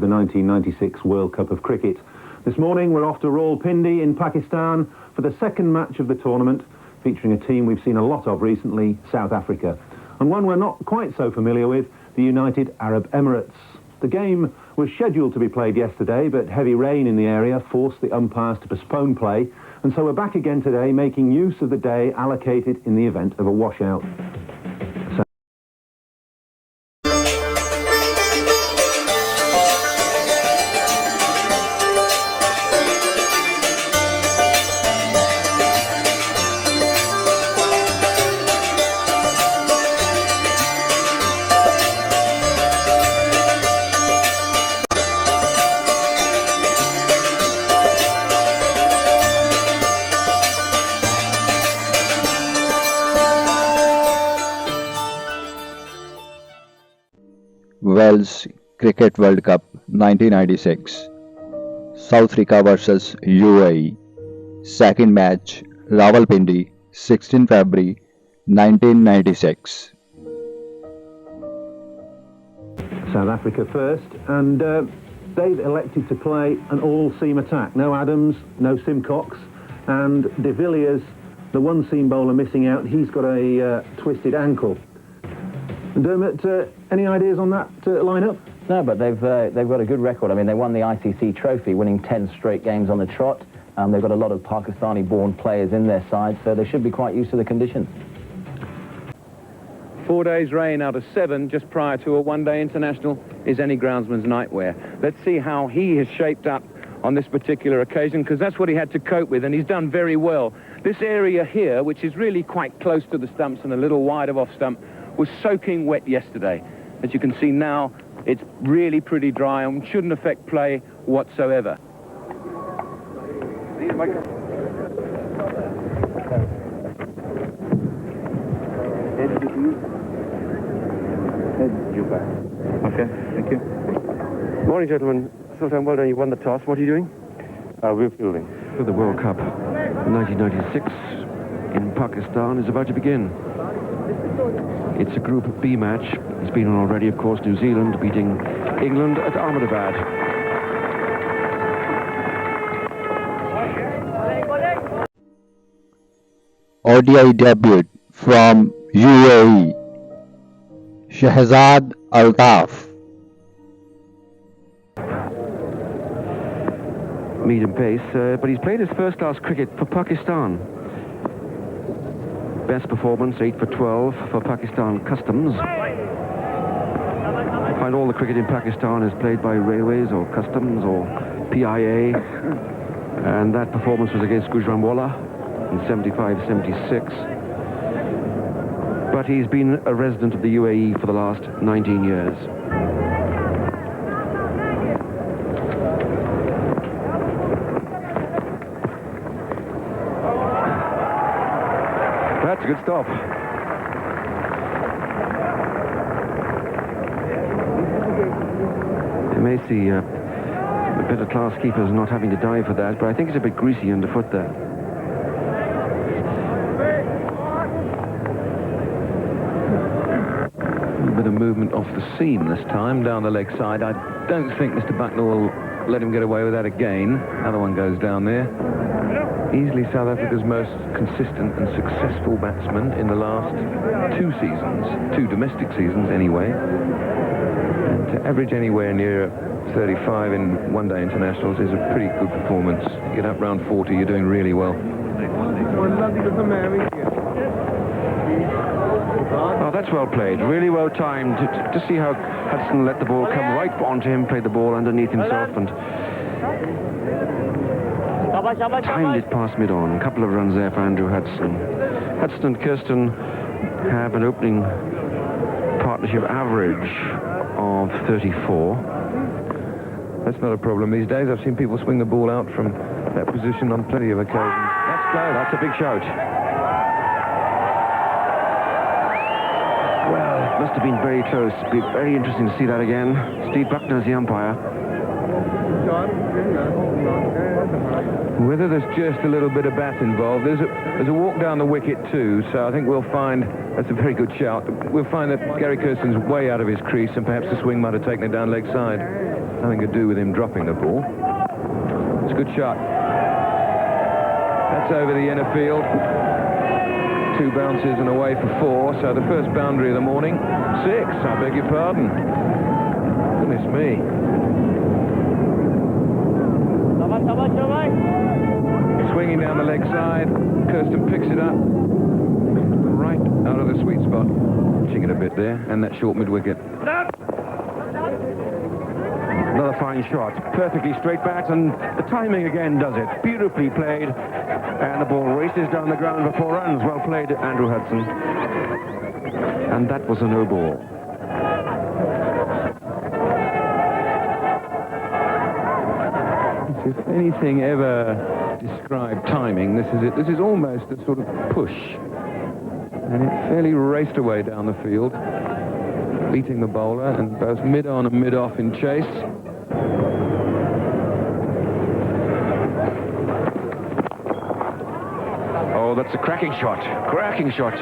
the 1996 World Cup of Cricket. This morning we're off to Rawalpindi in Pakistan for the second match of the tournament, featuring a team we've seen a lot of recently, South Africa, and one we're not quite so familiar with, the United Arab Emirates. The game was scheduled to be played yesterday, but heavy rain in the area forced the umpires to postpone play, and so we're back again today making use of the day allocated in the event of a washout. Wales Cricket World Cup 1996, South Africa vs UAE, second match, Rawalpindi, 16 February 1996. South Africa first, and they've elected to play an all-seam attack. No Adams, no Simcox, and De Villiers, the one-seam bowler missing out, he's got a twisted ankle. Dermot, any ideas on that lineup? No, but they've got a good record. I mean, they won the ICC trophy, winning 10 straight games on the trot. They've got a lot of Pakistani-born players in their side, so they should be quite used to the conditions. 4 days rain out of 7 just prior to a one-day international is any groundsman's nightmare. Let's see how he has shaped up on this particular occasion, because that's what he had to cope with, and he's done very well. This area here, which is really quite close to the stumps and a little wide of off stump, was soaking wet yesterday. As you can see now, it's really pretty dry and shouldn't affect play whatsoever. Okay, thank you. Morning, gentlemen. Sultan, well done. You won the toss. What are you doing? We're fielding. For the World Cup 1996 in Pakistan is about to begin. It's a Group B match. It's been on already, of course, New Zealand beating England at Ahmedabad. ODI debut from UAE, Shahzad Altaf. Medium pace, but he's played his first-class cricket for Pakistan. Best performance, 8 for 12 for Pakistan Customs. I find all the cricket in Pakistan is played by Railways or Customs or PIA, and that performance was against Gujranwala in 75-76. But he's been a resident of the UAE for the last 19 years. That's a good stop. You may see better class keepers not having to dive for that, but I think it's a bit greasy underfoot there. A bit of movement off the seam this time, down the leg side. I don't think Mr. Bucknell will let him get away with that again. Another one goes down there. Easily South Africa's most consistent and successful batsman in the last 2 seasons, 2 domestic seasons anyway. And to average anywhere near 35 in one-day internationals is a pretty good performance. You get up round 40, you're doing really well. Oh, that's well played, really well timed. To see how Hudson let the ball come right onto him, played the ball underneath himself, and timed it past mid-on. A couple of runs there for Andrew Hudson. Hudson and Kirsten have an opening partnership average of 34. That's not a problem these days. I've seen people swing the ball out from that position on plenty of occasions. That's close. That's a big shout. Well, it must have been very close. It'll be very interesting to see that again. Steve Buckner is the umpire. Whether there's just a little bit of bat involved, there's a walk down the wicket too, so I think we'll find, that's a very good shout, we'll find that Gary Kirsten's way out of his crease and perhaps the swing might have taken it down leg side. Nothing to do with him dropping the ball. It's a good shot. That's over the inner field. 2 bounces and away for 4. So the first boundary of the morning. 6, I beg your pardon. Goodness me. Swinging down the leg side. Kirsten picks it up. Right out of the sweet spot. Pitching it a bit there. And that short mid-wicket. Another fine shot. Perfectly straight back, and the timing again does it. Beautifully played. And the ball races down the ground for 4 runs. Well played, Andrew Hudson. And that was a no ball. If anything ever described timing, this is it. This is almost a sort of push. And it fairly raced away down the field, beating the bowler, and both mid-on and mid-off in chase. Oh, that's a cracking shot. Cracking shot.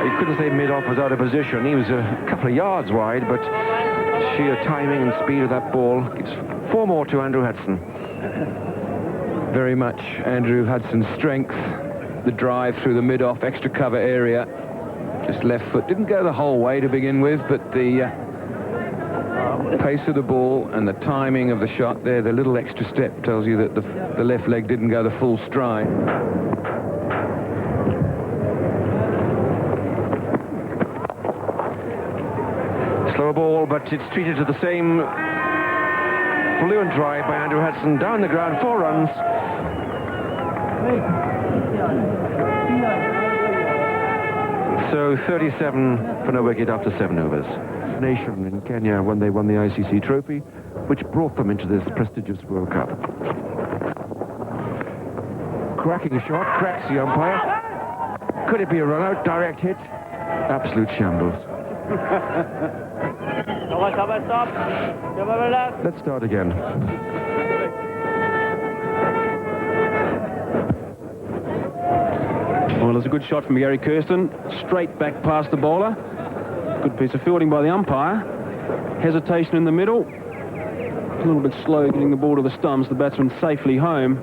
You couldn't say mid-off was out of position. He was a couple of yards wide, but sheer timing and speed of that ball. It's 4 more to Andrew Hudson. Very much Andrew Hudson's strength. The drive through the mid-off extra cover area. Just left foot. Didn't go the whole way to begin with, but the pace of the ball and the timing of the shot there, the little extra step tells you that the left leg didn't go the full stride. Slower ball, but it's treated to the same fluent drive by Andrew Hudson. Down the ground, 4 runs. So 37 for no wicket after 7 overs. Nation in Kenya when they won the ICC trophy, which brought them into this prestigious World Cup. Cracking shot, cracks the umpire. Could it be a run-out? Direct hit? Absolute shambles. Let's start again. Well, it's a good shot from Gary Kirsten. Straight back past the bowler. Good piece of fielding by the umpire. Hesitation in the middle. A little bit slow getting the ball to the stumps. The batsman safely home.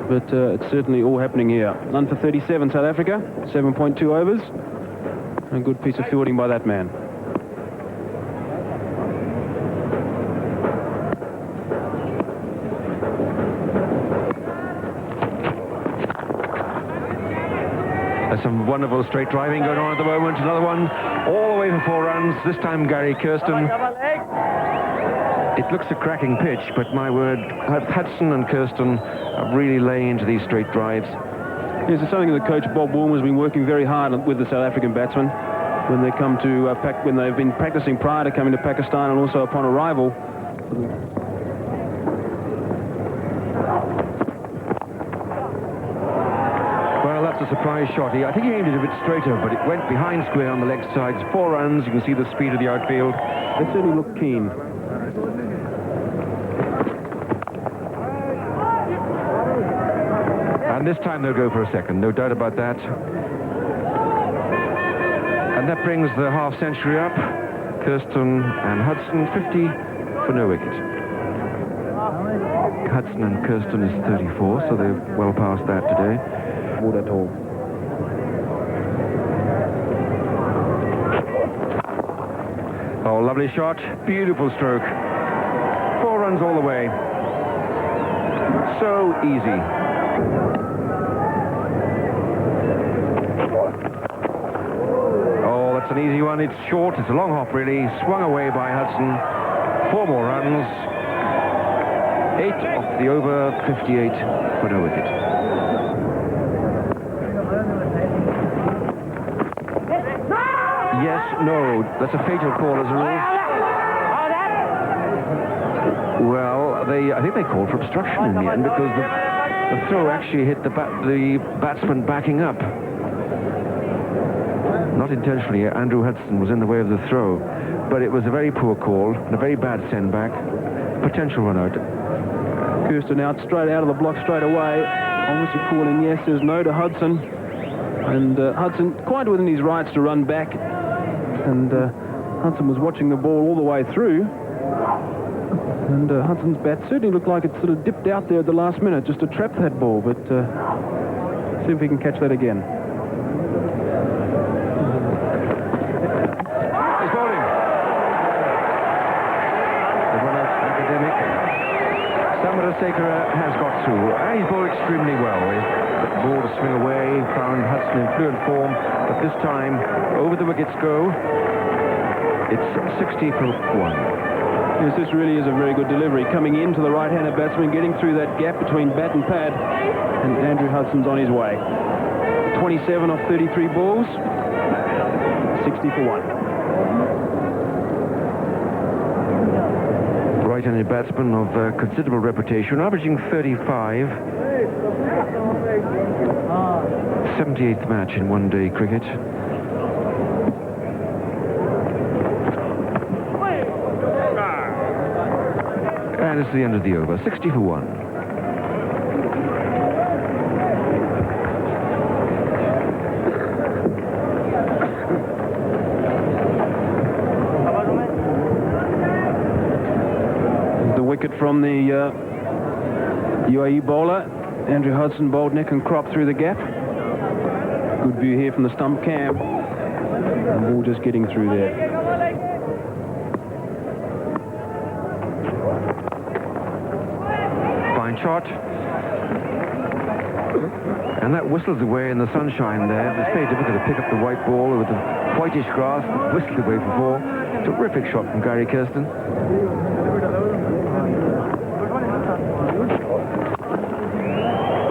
But it's certainly all happening here. None for 37, South Africa. 7.2 overs. A good piece of fielding by that man. There's some wonderful straight driving going on at the moment. Another one all the way for 4 runs. This time Gary Kirsten. It looks a cracking pitch, but my word, Hudson and Kirsten are really laying into these straight drives. Yes, it's something that Coach Bob Warner has been working very hard with the South African batsmen when they come to when they've been practicing prior to coming to Pakistan and also upon arrival. Well, that's a surprise shot. I think he aimed it a bit straighter, but it went behind square on the leg sides. 4 runs. You can see the speed of the outfield. They certainly look keen. And this time they'll go for a second, no doubt about that. And that brings the half century up. Kirsten and Hudson, 50 for no wicket. Hudson and Kirsten is 34, so they're well past that today. Not at all. Oh, lovely shot. Beautiful stroke. 4 runs all the way. So easy. Oh, that's an easy one. It's short. It's a long hop, really. Swung away by Hudson. 4 more runs. 8 off the over, 58 for no wicket. Yes, no. That's a fatal call as a rule. Well, I think they called for obstruction in the end because the throw actually hit the batsman backing up. Not intentionally. Andrew Hudson was in the way of the throw, but it was a very poor call and a very bad send back. Potential run out. Kirsten out straight out of the block straight away. Obviously calling yes, there's no to Hudson. And Hudson quite within his rights to run back. And Hudson was watching the ball all the way through. And Hudson's bat certainly looked like it sort of dipped out there at the last minute just to trap that ball, but see if we can catch that again. He's bowling. The runner, academic. Samarasekera has got through. And he's bowled extremely well. The ball to swing away, found Hudson in fluent form, but this time, over the wickets go. It's 60 for 1. Yes, this really is a very good delivery. Coming into the right-handed batsman, getting through that gap between bat and pad, and Andrew Hudson's on his way. 27 off 33 balls, 60 for 1. Right-handed batsman of considerable reputation, averaging 35. 78th match in one-day cricket. And it's the end of the over, 60 for 1. The wicket from the UAE bowler. Andrew Hudson bowled neck and crop through the gap. Good view here from the stump cam. The ball just getting through there. Shot, and that whistles away in the sunshine there. It's very difficult to pick up the white ball with the whitish grass, whistled away for 4. Terrific shot from Gary Kirsten.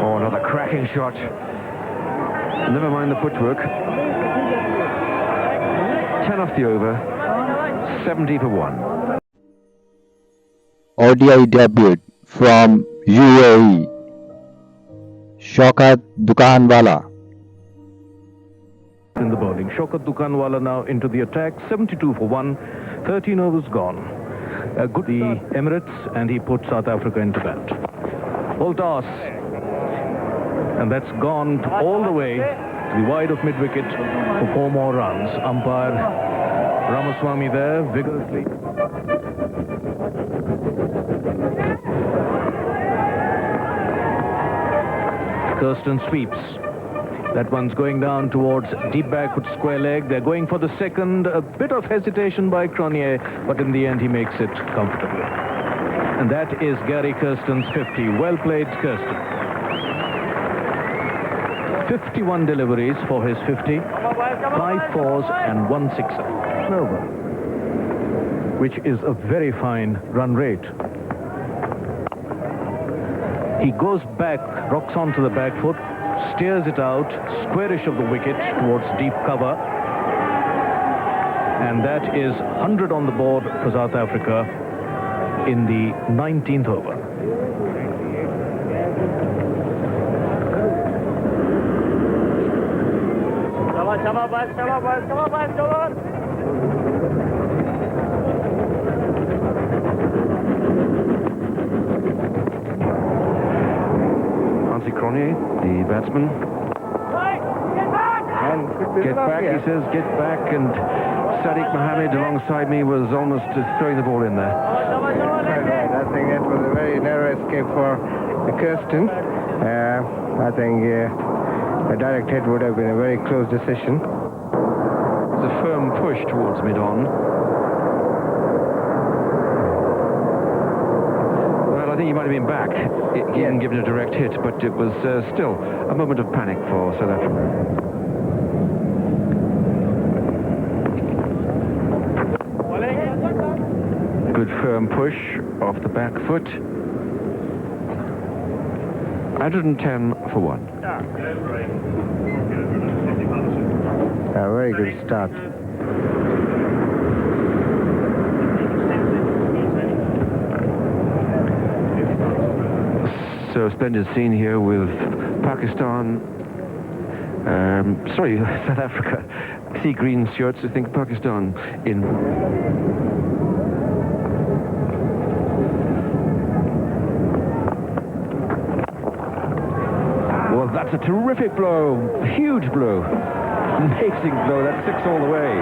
Oh, another cracking shot. Never mind the footwork. 10 off the over, 70 for 1. ODI debut from UAE, Shaukat Dukanwala. In the bowling, Shaukat Dukanwala now into the attack, 72 for 1, 13 overs gone. Good the Emirates, and he put South Africa into bat. Full toss, and that's gone all the way to the wide of mid-wicket for 4 more runs. Umpire Ramaswamy there vigorously. Kirsten sweeps. That one's going down towards deep backward square leg. They're going for the second. A bit of hesitation by Cronje, but in the end he makes it comfortably. And that is Gary Kirsten's 50. Well played, Kirsten. 51 deliveries for his 50. 5 fours and 1 sixer. Over. Which is a very fine run rate. He goes back, rocks onto the back foot, steers it out, squarish of the wicket towards deep cover. And that is 100 on the board for South Africa in the 19th over. Cronje, the batsman. Get back, he says, get back, and Sadiq Mohammed alongside me was almost throwing the ball in there. I think that was a very narrow escape for Kirsten. I think a direct hit would have been a very close decision. It's a firm push towards mid-on. I think he might have been back. He hadn't given a direct hit, but it was still a moment of panic for South Africa. Good firm push off the back foot. 110 for 1. A very good start. So splendid scene here with Pakistan, South Africa. I see green shirts, I think Pakistan in. Well, that's a terrific blow, huge blow, amazing blow, that's 6 all the way.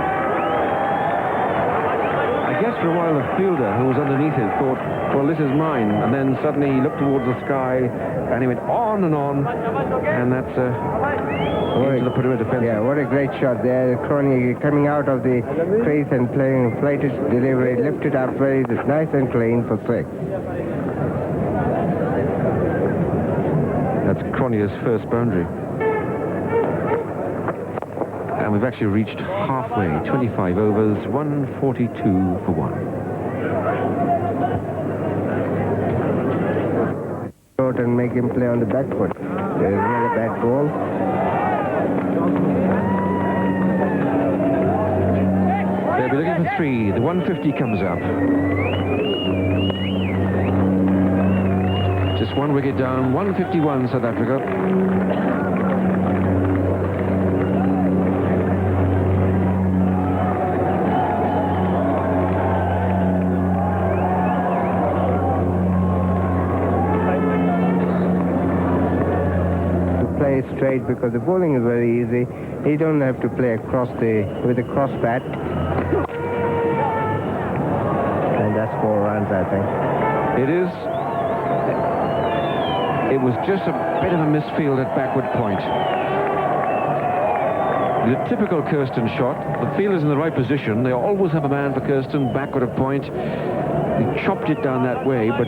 I guess for a while the fielder who was underneath it thought, well, this is mine. And then suddenly he looked towards the sky and he went on, and that's into the perimeter fence. Yeah, what a great shot there. Cronje coming out of the crease and playing flighted delivery, lifted up very nice and clean for 6. That's Cronje's first boundary. And we've actually reached halfway, 25 overs, 142 for 1. Short and make him play on the back foot. There's another bad ball. They'll be looking for 3. The 150 comes up. Just 1 wicket down, 151 South Africa. Straight because the bowling is very easy. He don't have to play with a cross bat. And that's 4 runs, I think. It is. It was just a bit of a misfield at backward point. The typical Kirsten shot. The fielder's in the right position. They always have a man for Kirsten backward of point. He chopped it down that way, but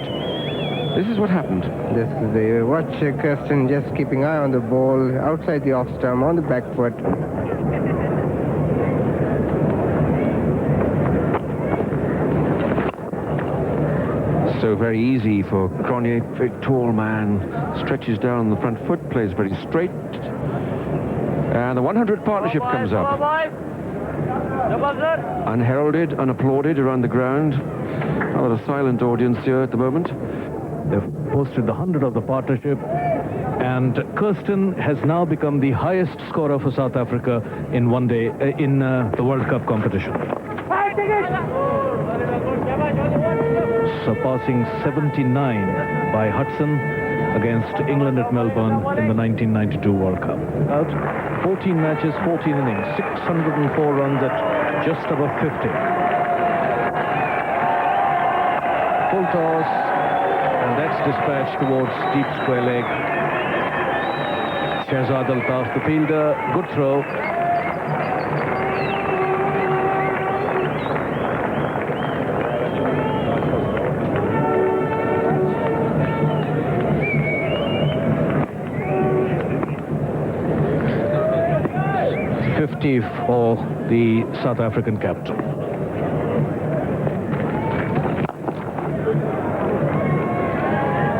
this is what happened. This is the watch Kirsten just keeping eye on the ball outside the off stump on the back foot. So very easy for Cronje, very tall man, stretches down the front foot, plays very straight. And the 100 partnership comes up. Unheralded, unapplauded around the ground. Oh, a silent audience here at the moment. They've posted the 100 of the partnership, and Kirsten has now become the highest scorer for South Africa in one day in the World Cup competition. Surpassing 79 by Hudson against England at Melbourne in the 1992 World Cup. Out 14 matches, 14 innings, 604 runs at just above 50. Full toss. And that's dispatched towards deep square leg. Shahzad Altaf, the fielder, good throw. .50 for the South African captain.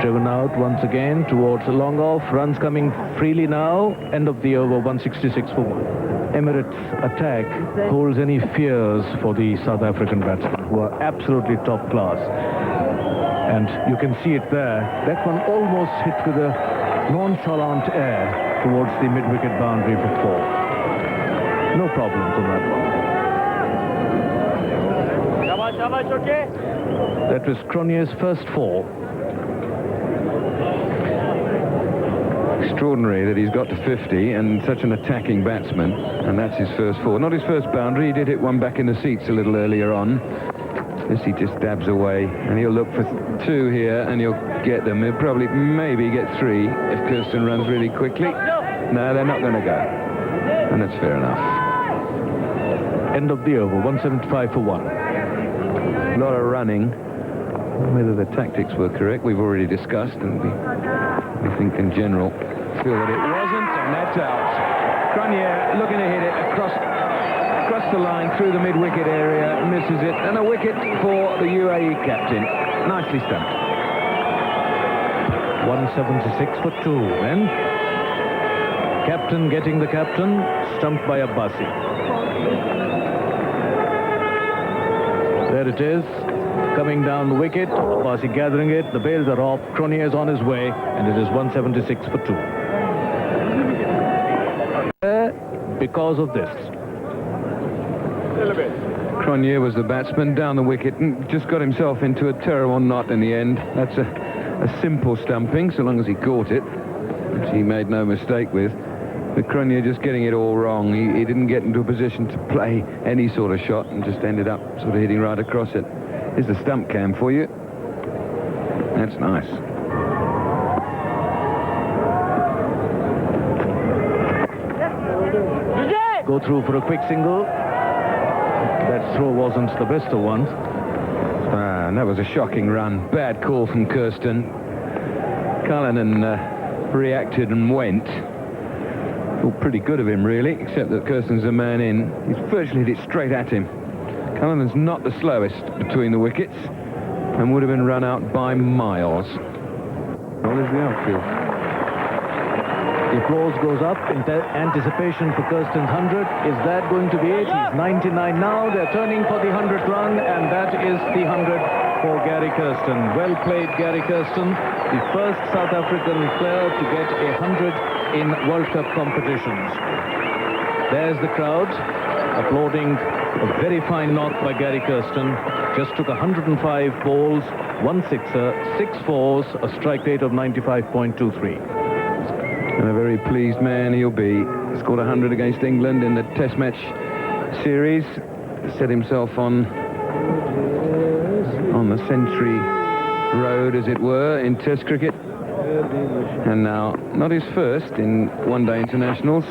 Driven out once again towards the long off. Runs coming freely now. End of the over, 166 for 1. Emirates attack holds any fears for the South African batsmen, who are absolutely top class. And you can see it there. That one almost hit with a nonchalant air towards the mid-wicket boundary for 4. No problems on that one. That was Cronje's first 4. Extraordinary that he's got to 50 and such an attacking batsman, and that's his first 4. Not his first boundary. He did hit one back in the seats a little earlier on. This he just dabs away, and he'll look for 2 here, and he'll get them. He'll probably maybe get 3 if Kirsten runs really quickly. No, they're not going to go, and that's fair enough. End of the over, 175 for 1. A lot of running. Whether the tactics were correct, we've already discussed, and we think in general feel that it wasn't, and that's out. Cronje looking to hit it across the line through the mid-wicket area, misses it, and a wicket for the UAE captain. Nicely stumped. 176 for 2, then. Captain getting the captain, stumped by Abbasi. There it is, coming down the wicket. Abbasi gathering it, the bails are off, Cronje is on his way, and it is 176 for 2. Because of this. Cronje was the batsman down the wicket and just got himself into a terrible knot in the end. That's a simple stumping, so long as he caught it, which he made no mistake with. But Cronje just getting it all wrong. He didn't get into a position to play any sort of shot and just ended up sort of hitting right across it. Here's the stump cam for you. That's nice. Go through for a quick single. That throw wasn't the best of ones. And that was a shocking run. Bad call from Kirsten. Cullinan reacted and went. Thought pretty good of him, really, except that Kirsten's a man in. He's virtually hit it straight at him. Cullinan's not the slowest between the wickets and would have been run out by miles. Well, is the outfield. The applause goes up in anticipation for Kirsten's 100. Is that going to be it? He's 99 now. They're turning for the 100th run, and that is the 100 for Gary Kirsten. Well played, Gary Kirsten, the first South African player to get 100 in World Cup competitions. There's the crowd applauding a very fine knock by Gary Kirsten. Just took 105 balls, 1 sixer, 6 fours, a strike rate of 95.23. And a very pleased man he'll be. Scored 100 against England in the Test match series. Set himself on the century road, as it were, in Test cricket. And now, not his first in one-day internationals,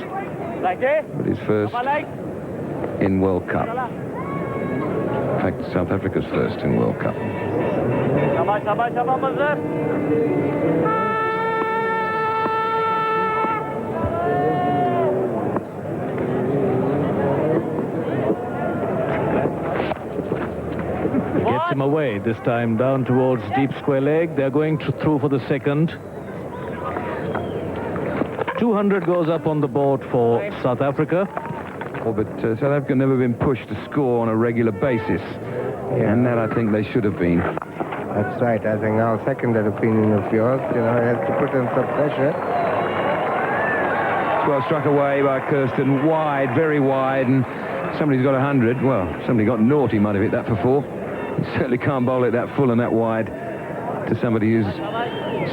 but his first in World Cup. In fact, South Africa's first in World Cup. Gets him away, this time down towards deep square leg. They're going through for the second. 200 goes up on the board for South Africa. Oh, but South Africa never been pushed to score on a regular basis. Yeah. And that I think they should have been. That's right. I think I'll second that opinion of yours. You know, he has to put in some pressure. Well struck away by Kirsten. Wide, very wide, and somebody's got 100. Well, somebody got naughty, might have hit that for 4. You certainly can't bowl it that full and that wide to somebody who's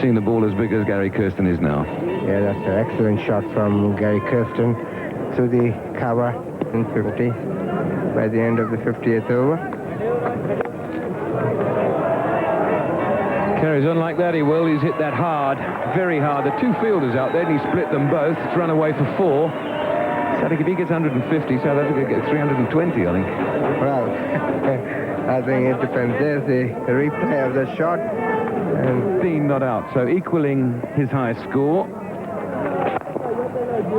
seen the ball as big as Gary Kirsten is now. Yeah, that's an excellent shot from Gary Kirsten through the cover in 50 by the end of the 50th over. Carries on like that, he will. He's hit that hard, very hard. The 2 fielders out there, and he split them both. It's run away for 4. So I think if he gets 150, South Africa gets 320, I think. Well, I think it depends. There's the replay of the shot. And Dean not out, so equaling his high score.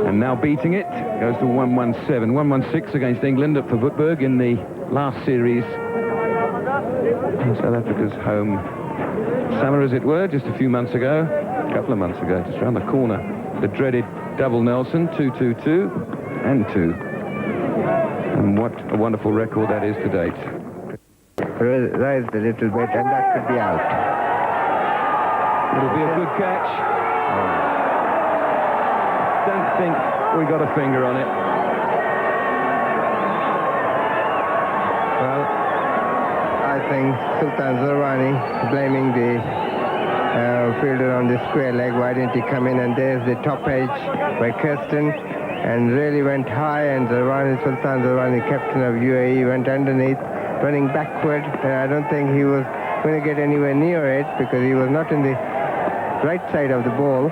And now beating it, goes to 117. 116 against England at Verwoerdburg in the last series. South Africa's home summer, as it were, just a few months ago. A couple of months ago, just around the corner. The dreaded double Nelson, 2-2-2 and 2. And what a wonderful record that is to date. Raised a little bit, and that could be out. It'll be a good catch. Don't think we got a finger on it. Well, I think Sultan Zarwani blaming the fielder on the square leg. Why didn't he come in? And there's the top edge by Kirsten, and really went high, and Sultan Zarwani, captain of UAE, went underneath, running backward, and I don't think he was going to get anywhere near it because he was not in the right side of the ball.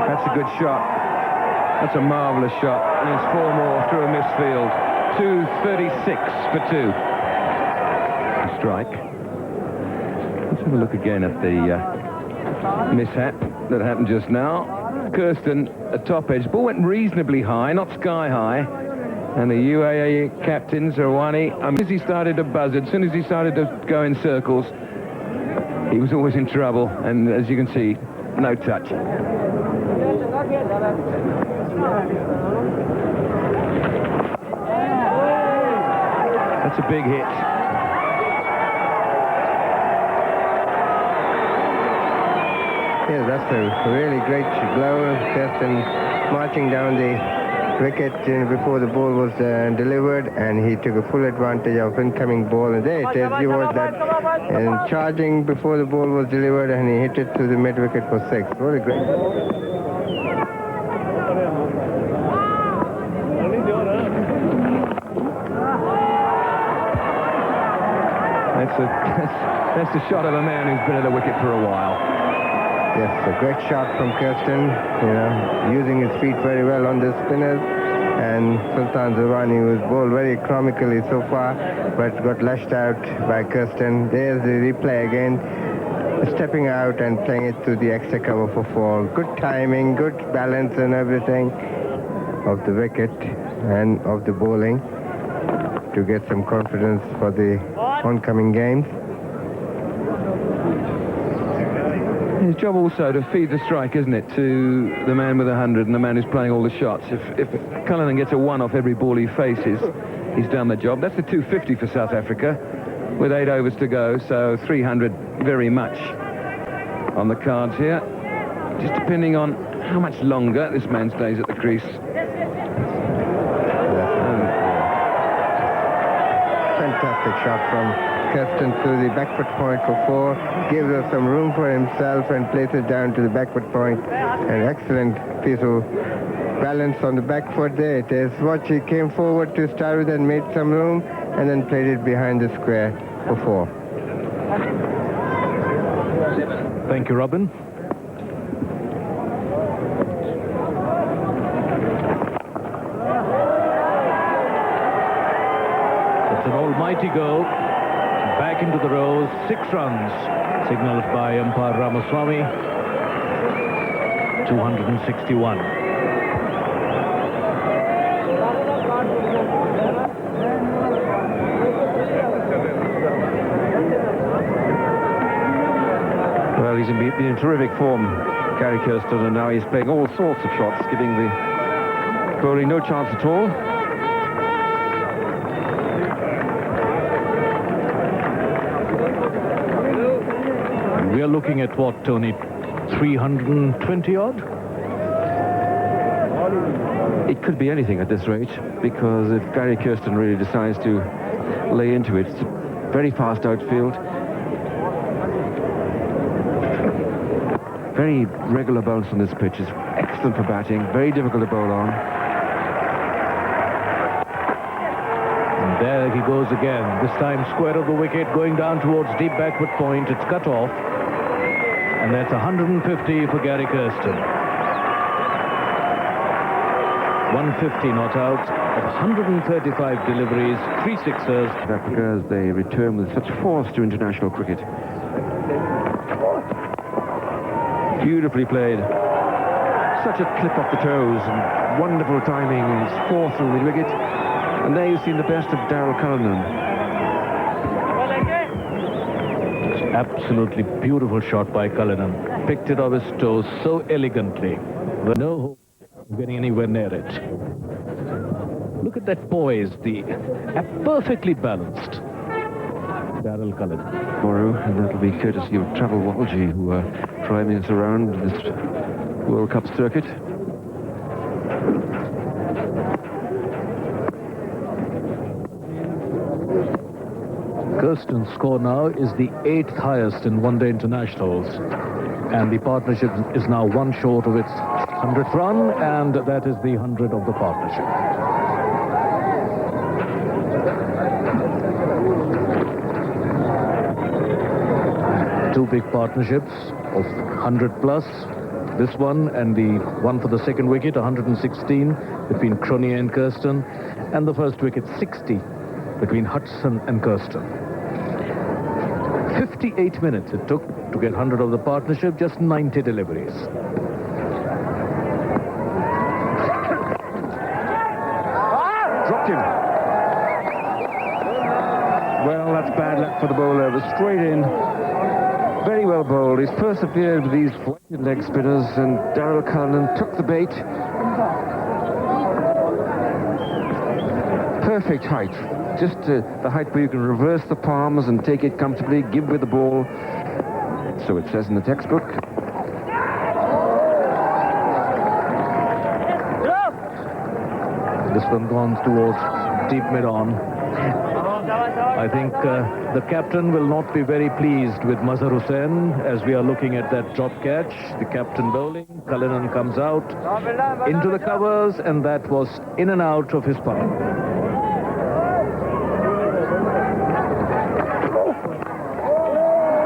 That's a good shot. That's a marvellous shot. And there's 4 more through a missed field. 236 for 2. Strike. Let's have a look again at the mishap that happened just now. Kirsten, a top edge. Ball went reasonably high, not sky high. And the UAE captain, Zarwani, as soon as he started to buzz it, as soon as he started to go in circles, he was always in trouble. And as you can see, no touch. That's a big hit. Yes, that's a really great blow. Kirsten marching down the wicket before the ball was delivered, and he took a full advantage of incoming ball. And there it is. He was that and charging before the ball was delivered, and he hit it to the mid wicket for 6. What a great ball. That's the shot of a man who's been at the wicket for a while. Yes, a great shot from Kirsten, using his feet very well on the spinners. And Sultan Zawani was bowled very economically so far, but got lashed out by Kirsten. There's the replay again, stepping out and playing it to the extra cover for 4. Good timing, good balance and everything of the wicket and of the bowling to get some confidence for the oncoming games. His job also to feed the strike, isn't it, to the man with 100 and the man who's playing all the shots. If Cullinan gets a 1 off every ball he faces, he's done the job. That's the 250 for South Africa with 8 overs to go, so 300 very much on the cards here. Just depending on how much longer this man stays at the crease. Fantastic shot from Kirsten to the backward point for 4. Gives us some room for himself and places down to the backward point. An excellent piece of balance on the back foot. There it is. Watch, he came forward to start with and made some room and then played it behind the square for 4. Thank you, Robin. It's an almighty goal. Back into the rows, 6 runs, signaled by umpire Ramaswamy. 261. Well, he's been in terrific form, Gary Kirsten, and now he's playing all sorts of shots, giving the bowling no chance at all. We are looking at what, Tony? 320 odd? It could be anything at this rate, because if Gary Kirsten really decides to lay into it, it's a very fast outfield. Very regular bounce on this pitch. It's excellent for batting, very difficult to bowl on. And there he goes again, this time square of the wicket, going down towards deep backward point. It's cut off. And that's 150 for Gary Kirsten. 150 not out of 135 deliveries, 3 sixers. Africa as they return with such force to international cricket. Beautifully played. Such a clip off the toes and wonderful timing. He's 4 through the wicket. And there you've seen the best of Daryl Cullinan. Absolutely beautiful shot by Cullinan. Picked it off his toes so elegantly. But no hope of getting anywhere near it. Look at that poise, perfectly balanced. Daryl Cullinan. Tomorrow, and that'll be courtesy of Rawalpindi, who are driving us around this World Cup circuit. Kirsten's score now is the 8th highest in one-day internationals, and the partnership is now 1 short of its 100th run, and that is the 100 of the partnership. Two big partnerships of 100 plus, this one and the one for the second wicket, 116 between Cronje and Kirsten, and the first wicket 60 between Hudson and Kirsten. 58 minutes it took to get 100 of the partnership, just 90 deliveries. Dropped him. Well, that's bad luck for the bowler. It was straight in. Very well bowled. He's persevered with these flighted leg spinners, and Daryl Cullinan took the bait. Perfect height. Just the height where you can reverse the palms and take it comfortably, give with the ball. So it says in the textbook. This one gone towards deep mid-on. I think the captain will not be very pleased with Mazhar Hussain as we are looking at that drop catch. The captain bowling, Cullinan comes out into the covers, and that was in and out of his power.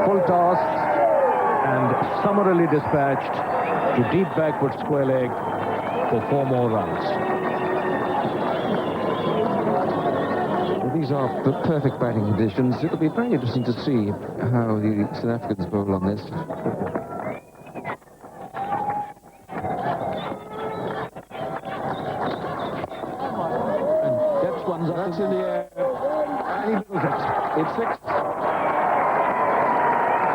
Full toss and summarily dispatched to deep backward square leg for 4 more runs. These are perfect batting conditions. It'll be very interesting to see how the South Africans bowl on this. And that's in the air. And he knows it. It's 6.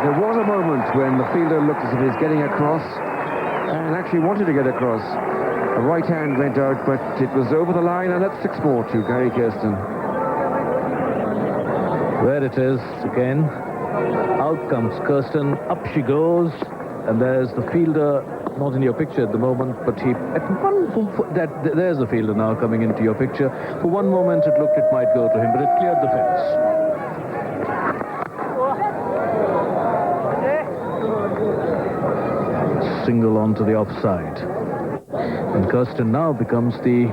There was a moment when the fielder looked as if he was getting across and actually wanted to get across. The right hand went out, but it was over the line, and that's 6 more to Gary Kirsten. There it is again. Out comes Kirsten, up she goes, and there's the fielder, not in your picture at the moment, but there's the fielder now coming into your picture. For one moment it looked it might go to him, but it cleared the fence. Single onto the offside. And Kirsten now becomes the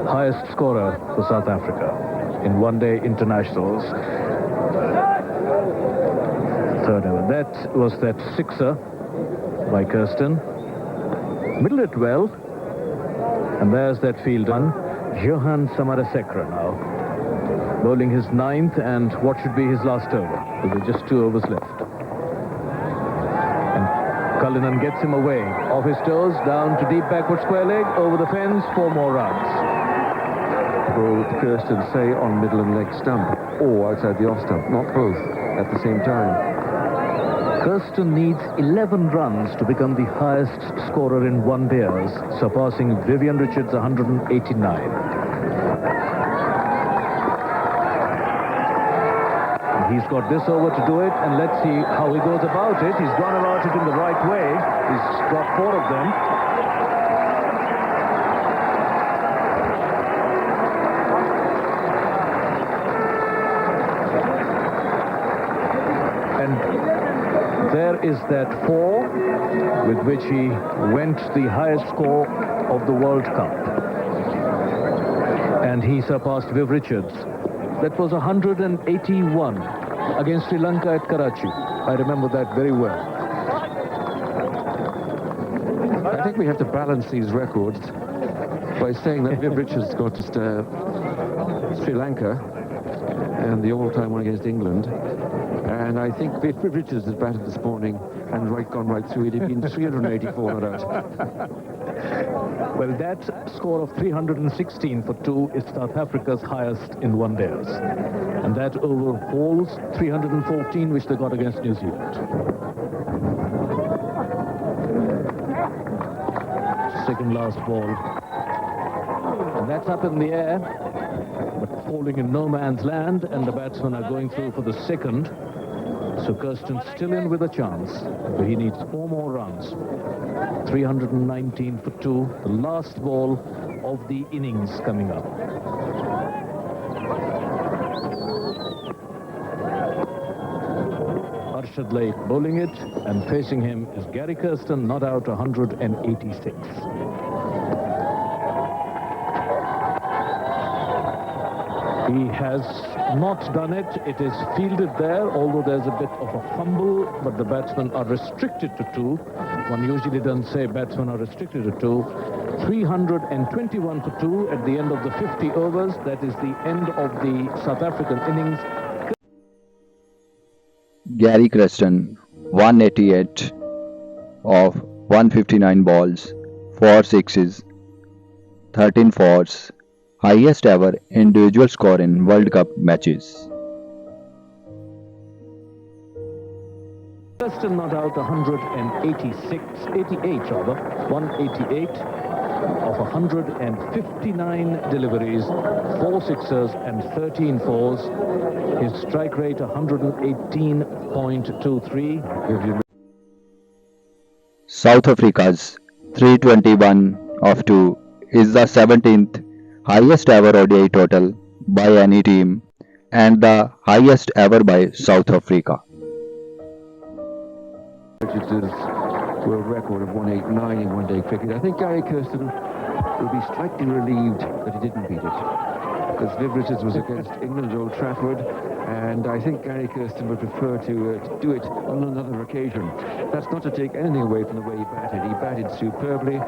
highest scorer for South Africa in one-day internationals. Third over. That was that 6er by Kirsten. Middled it well. And there's that fielder. Johanne Samarasekera now. Bowling his 9th and what should be his last over. There were just 2 overs left. And Cullinan gets him away. Off his toes, down to deep backward square leg, over the fence, 4 more runs. Both Kirsten say on middle and leg stump or outside the off stump, not both at the same time. Kirsten needs 11 runs to become the highest scorer in one-dayers, surpassing Vivian Richards' 189. And he's got this over to do it, and let's see how he goes about it. He's gone about it in the right way. He's got 4 of them. There is that 4 with which he went the highest score of the World Cup. And he surpassed Viv Richards. That was 181 against Sri Lanka at Karachi. I remember that very well. I think we have to balance these records by saying that Viv Richards got Sri Lanka and the all-time one against England. And I think Viv Richards has batted this morning and gone right through. It had been 384 not out. Well, that score of 316 for 2 is South Africa's highest in one-dayers. And that overhauls 314 which they got against New Zealand. Second last ball. And that's up in the air, but falling in no man's land, and the batsmen are going through for the second. So Kirsten's still in with a chance, but he needs 4 more runs. 319 for 2, the last ball of the innings coming up. Arshad Laeeq bowling it, and facing him is Gary Kirsten, not out, 186. He has not done it. It is fielded there, although there's a bit of a fumble, but the batsmen are restricted to 2. One usually doesn't say batsmen are restricted to 2. 321 for 2 at the end of the 50 overs. That is the end of the South African innings. Gary Kirsten, 188 of 159 balls, 4 sixes, 13 fours, highest ever individual score in World Cup matches. Kirsten not out, 88 rather, 188 of 159 deliveries, 4 sixers and 13 fours. His strike rate 118.23. South Africa's 321 of 2 is the 17th highest ever ODI total by any team and the highest ever by South Africa. Richards' world record of 189 in one-day cricket. I think Gary Kirsten will be slightly relieved that he didn't beat it, because Viv Richards was against England at Old Trafford, and I think Gary Kirsten would prefer to do it on another occasion. That's not to take anything away from the way he batted. He batted superbly.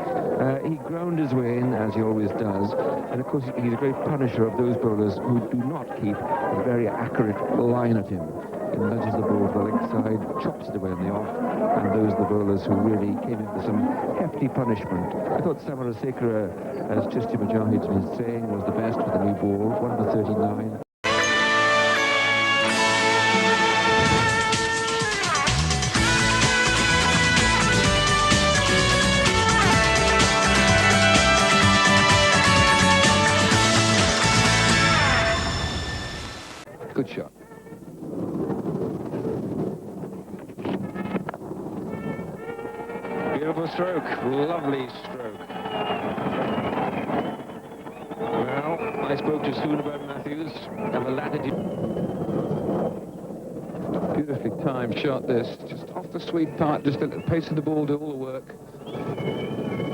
He ground his way in, as he always does, and of course he's a great punisher of those bowlers who do not keep a very accurate line at him. He nudges the ball to the leg side, chops it away on the off, and those are the bowlers who really came in for some hefty punishment. I thought Samarasekera, as Chisti Mujahid is saying, was the best with the new ball, 1 for 39. Good shot. Beautiful stroke, lovely stroke. Well, I spoke too soon about Matthews and the latitude. Beautifully timed shot this, just off the sweet part, just at the pace of the ball, do all the work.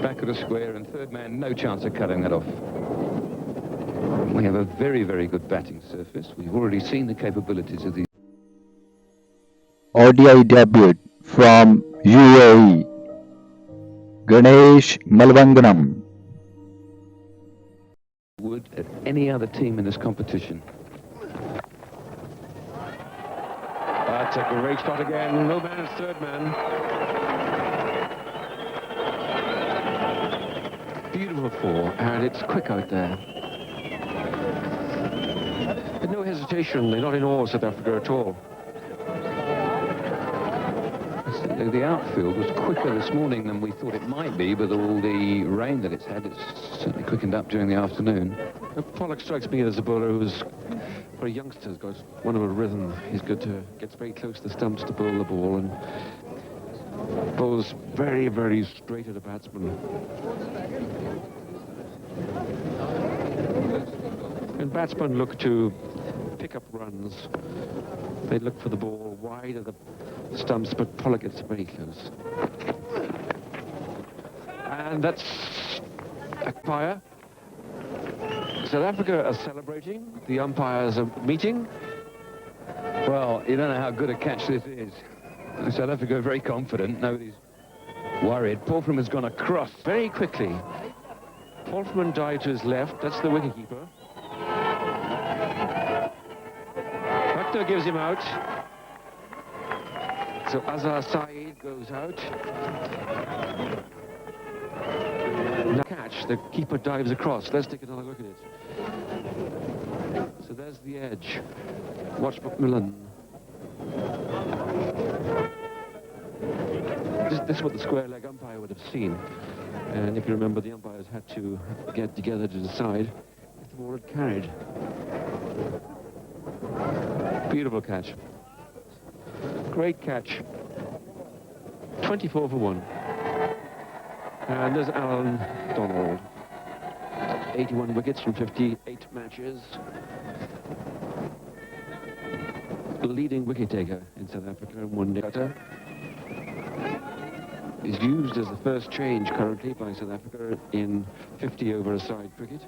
Back of the square, and third man, no chance of cutting that off. We have a very, very good batting surface. We've already seen the capabilities of the ODI debut from UAE, Ganesh Malvanganam. would at any other team in this competition. That's a great shot again. No man is third man. Beautiful four, and it's quick out there. But no hesitation. They're not in awe, South Africa, at all. The outfield was quicker this morning than we thought it might be, but all the rain that it's had, it's certainly quickened up during the afternoon. Pollock strikes me as a bowler who's, for a youngster, has got wonderful rhythm. He's good to, gets very close to the stumps to bowl the ball, and bowls very, very straight at a batsman. And batsmen look to pick up runs. They look for the ball wide of the stumps, but Pollock gets very close. And that's a fire. South Africa are celebrating. The umpires are meeting. Well, you don't know how good a catch this is. South Africa are very confident. Nobody's worried. Paulfram has gone across Very quickly. Paulfram dived to his left. That's the wicketkeeper. Buckner gives him out. So Azhar Saeed goes out. Now catch, the keeper dives across. Let's take another look at it. So there's the edge. Watch McMillan. This is what the square leg umpire would have seen. And if you remember, the umpires had to get together to decide if the ball had carried. Beautiful catch. Great catch. 24 for 1. And there's Alan Donald. 81 wickets from 58 matches. Leading wicket taker in South Africa in one day. Is used as the first change currently by South Africa in 50-over-a-side cricket.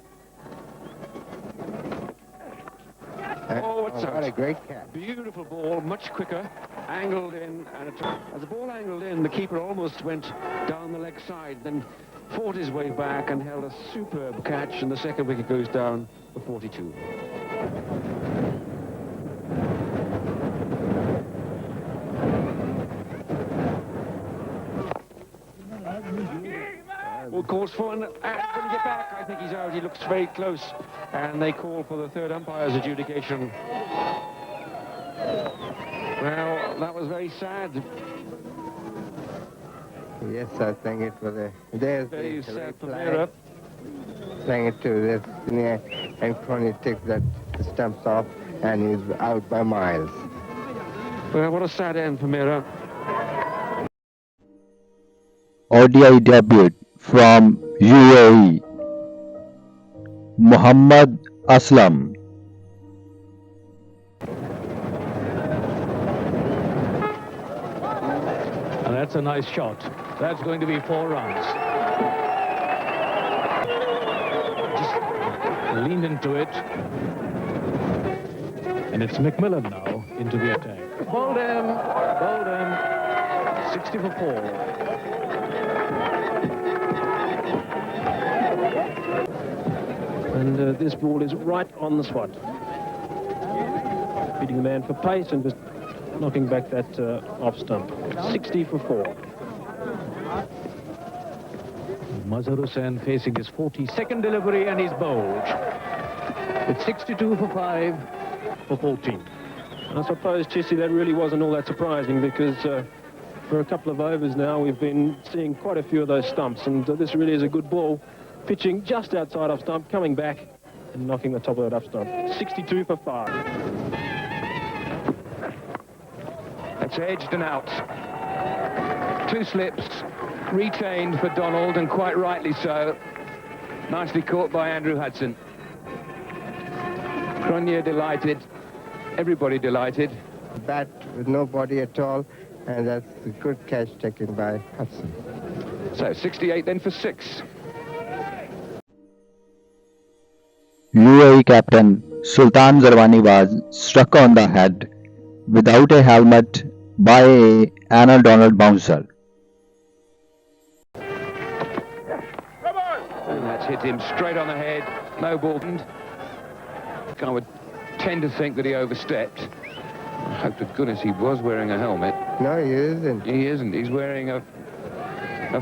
Oh, it's out. What a great catch. Beautiful ball, much quicker, angled in, and as the ball angled in, the keeper almost went down the leg side, then fought his way back and held a superb catch, and the second wicket goes down for 42. Well, calls for one, and when he get back, I think he's out. He looks very close, and they call for the third umpire's adjudication. Well, that was very sad. Yes, I think it was a... There's Very the sad for reply. Mera. Saying it to this, and Cronje takes that stumps off, and he's out by miles. Well, what a sad end for Mera. ODI debut from UAE, Muhammad Aslam. And that's a nice shot. That's going to be 4 runs. Just leaned into it. And it's McMillan now into the attack. Bowled him. 60 for 4. And this ball is right on the spot. Beating the man for pace and just knocking back that off stump. 60 for 4. Mazhar Hussain facing his 42nd delivery and he's bowled. It's 62 for 5 for 14. I suppose, Chissy, that really wasn't all that surprising because for a couple of overs now we've been seeing quite a few of those stumps, and this really is a good ball. Pitching just outside off stump, coming back and knocking the top of that up stump. 62 for 5. It's edged and out. 2 slips, retained for Donald, and quite rightly so. Nicely caught by Andrew Hudson. Cronje delighted. Everybody delighted. Bat with no body at all, and that's a good catch taken by Hudson. So 68 then for 6. UAE captain Sultan Zarwani was struck on the head without a helmet by a Anna Donald bouncer. And that's hit him straight on the head. No ball. I would tend to think that he overstepped. I hope to goodness he was wearing a helmet. No, he isn't. He isn't. He's wearing a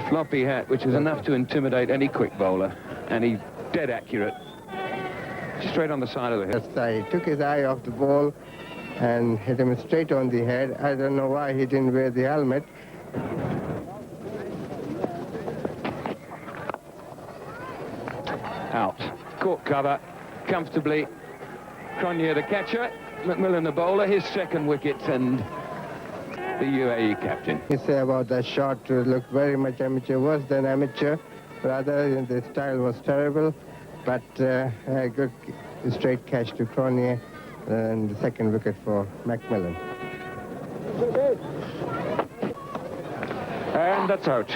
floppy hat, which is enough to intimidate any quick bowler. And he's dead accurate. Straight on the side of the head. He took his eye off the ball and hit him straight on the head. I don't know why he didn't wear the helmet. Out. Caught cover comfortably. Cronje the catcher, McMillan the bowler, his 2nd wicket, and the UAE captain. You say about that shot looked very much amateur, worse than amateur. Rather, the style was terrible, but a good straight catch to Cronje and the 2nd wicket for McMillan. And that's out.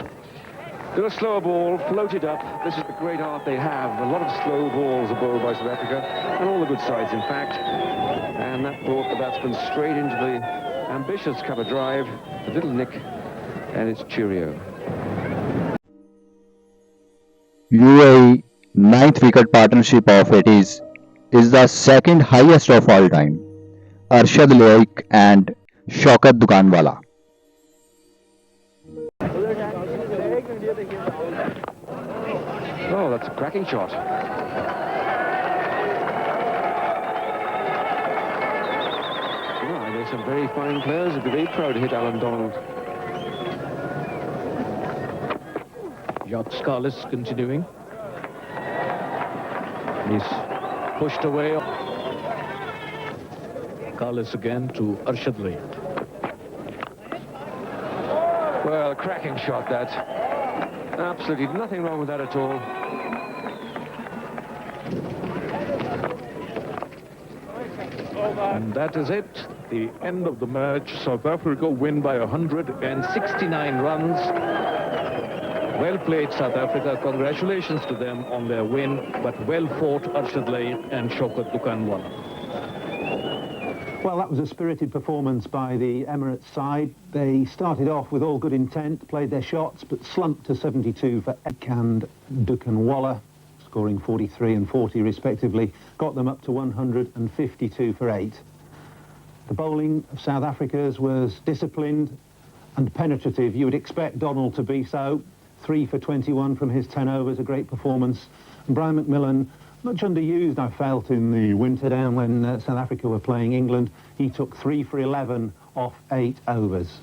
Got a slower ball, floated up. This is the great art they have. A lot of slow balls are bowled by South Africa, and all the good sides, in fact. And that brought the batsman straight into the ambitious cover drive. A little nick, and it's cheerio. UAE 9th wicket partnership of 80s is the 2nd highest of all time. Arshad Laeeq and Shaukat Dukanwala. Oh, that's a cracking shot. Well, there's some very fine players who'd be very proud to hit Alan Donald. Jacques Scarless continuing. He's pushed away. Scarless again to Arshad Laeeq. Well, a cracking shot, that. Absolutely nothing wrong with that at all. And that is it. The end of the match. South Africa win by 169 runs. Well played, South Africa. Congratulations to them on their win. But well fought, Arshad Laeeq and Shaukat Dukanwala. Well, that was a spirited performance by the Emirates side. They started off with all good intent, played their shots, but slumped to 72 for Laeeq and Dukanwala, scoring 43 and 40 respectively, got them up to 152 for 8. The bowling of South Africa's was disciplined and penetrative. You would expect Donald to be so. 3 for 21 from his 10 overs, a great performance. And Brian McMillan, much underused, I felt, in the winter down when South Africa were playing England. He took 3 for 11 off 8 overs.